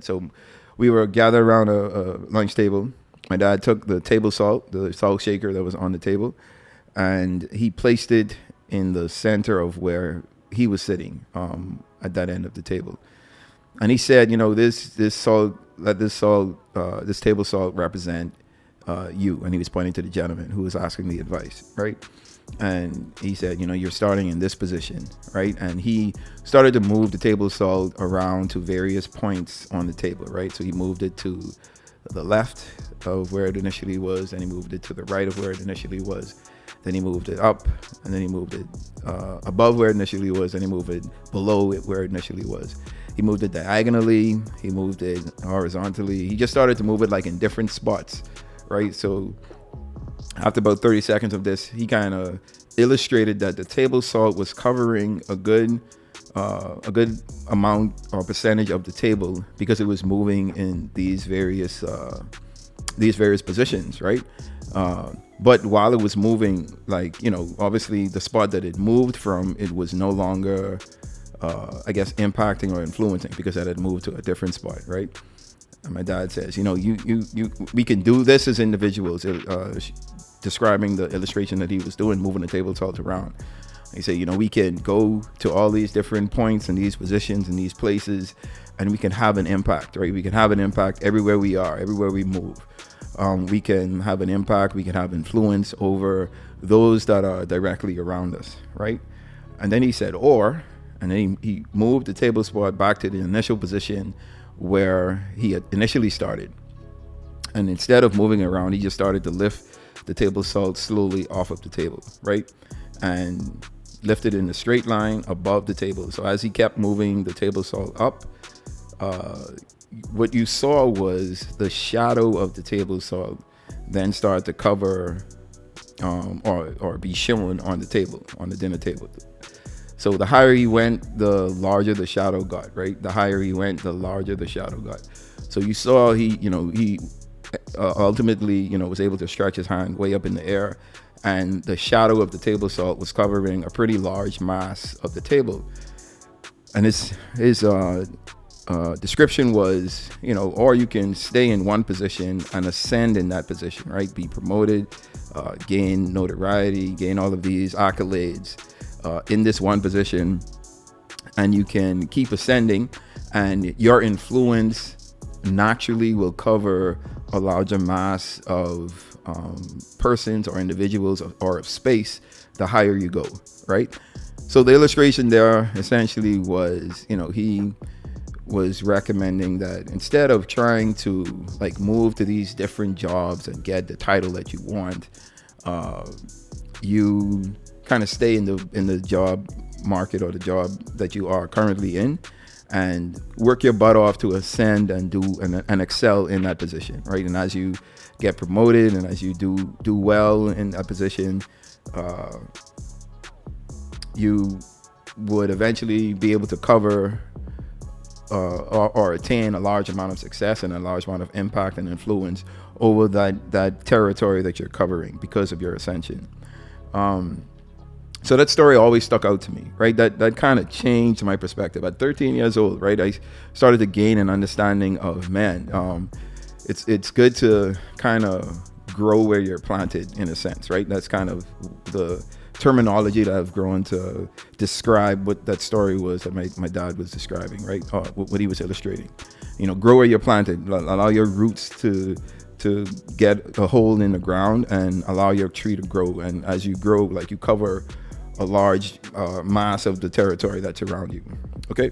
So we were gathered around a lunch table. My dad took the table salt, the salt shaker that was on the table, and he placed it in the center of where he was sitting, at that end of the table. And he said, this table salt represent you. And he was pointing to the gentleman who was asking the advice, right? And he said, you're starting in this position, right? And he started to move the table salt around to various points on the table, right? So he moved it to the left of where it initially was, and he moved it to the right of where it initially was. Then he moved it up, and then he moved it above where it initially was, and he moved it below it where it initially was. He moved it diagonally, he moved it horizontally. He just started to move it like in different spots, right? So after about 30 seconds of this, he kind of illustrated that the table salt was covering a good amount or percentage of the table because it was moving in these various positions, right? But while it was moving, obviously the spot that it moved from, it was no longer, impacting or influencing because it had moved to a different spot, right? And my dad says, we can do this as individuals, describing the illustration that he was doing, moving the table salt around. He said, we can go to all these different points and these positions and these places, and we can have an impact, right? We can have an impact everywhere we are, everywhere we move. We can have an impact, we can have influence over those that are directly around us, right? And then he said, and then he moved the table salt back to the initial position where he had initially started. And instead of moving around, he just started to lift the table salt slowly off of the table, right? And lifted in a straight line above the table. So as he kept moving the table salt up, what you saw was the shadow of the table salt then started to cover or be shown on the table, on the dinner table. So the higher he went, the larger the shadow got, right? The higher he went, the larger the shadow got. So you saw he ultimately, was able to stretch his hand way up in the air, and the shadow of the table salt was covering a pretty large mass of the table. And his description was, or you can stay in one position and ascend in that position, right? Be promoted, gain notoriety, gain all of these accolades in this one position, and you can keep ascending, and your influence naturally will cover a larger mass of persons or individuals or of space the higher you go, right? So the illustration there essentially was, he was recommending that instead of trying to move to these different jobs and get the title that you want, you kind of stay in the job market or the job that you are currently in, and work your butt off to ascend and and excel in that position, right? And as you get promoted and as you do well in that position, you would eventually be able to cover or attain a large amount of success and a large amount of impact and influence over that territory that you're covering because of your ascension. So that story always stuck out to me, right? That kind of changed my perspective. At 13 years old, right, I started to gain an understanding of, it's good to kind of grow where you're planted, in a sense, right? That's kind of the terminology that I've grown to describe what that story was that my dad was describing, right? What he was illustrating. Grow where you're planted. Allow your roots to get a hole in the ground and allow your tree to grow. And as you grow, you cover a large mass of the territory that's around you. Okay.